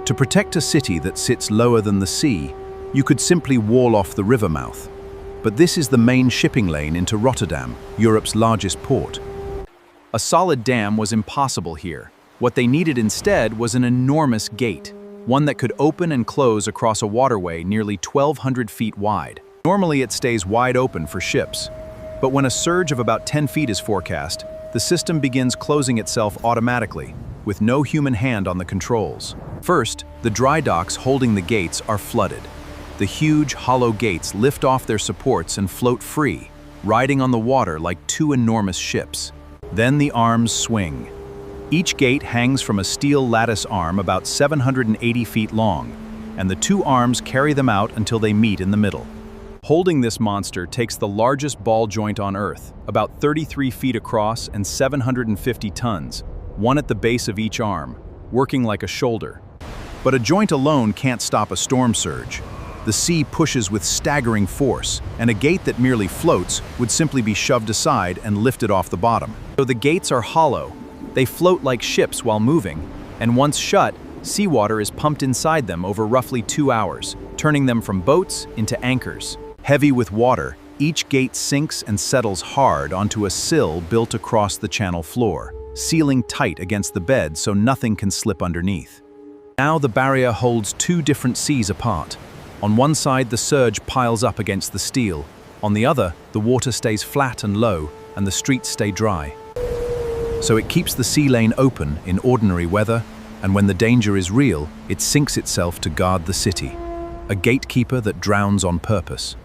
To protect a city that sits lower than the sea, you could simply wall off the river mouth. But this is the main shipping lane into Rotterdam, Europe's largest port. A solid dam was impossible here. What they needed instead was an enormous gate, one that could open and close across a waterway nearly 1,200 feet wide. Normally it stays wide open for ships, but when a surge of about 10 feet is forecast, the system begins closing itself automatically, with no human hand on the controls. First, the dry docks holding the gates are flooded. The huge, hollow gates lift off their supports and float free, riding on the water like two enormous ships. Then the arms swing. Each gate hangs from a steel lattice arm about 780 feet long, and the two arms carry them out until they meet in the middle. Holding this monster takes the largest ball joint on Earth, about 33 feet across and 750 tons, one at the base of each arm, working like a shoulder. But a joint alone can't stop a storm surge. The sea pushes with staggering force, and a gate that merely floats would simply be shoved aside and lifted off the bottom. So the gates are hollow. They float like ships while moving, and once shut, seawater is pumped inside them over roughly 2 hours, turning them from boats into anchors. Heavy with water, each gate sinks and settles hard onto a sill built across the channel floor, sealing tight against the bed so nothing can slip underneath. Now the barrier holds two different seas apart. On one side, the surge piles up against the steel. On the other, the water stays flat and low, and the streets stay dry. So it keeps the sea lane open in ordinary weather, and when the danger is real, it sinks itself to guard the city. A gatekeeper that drowns on purpose.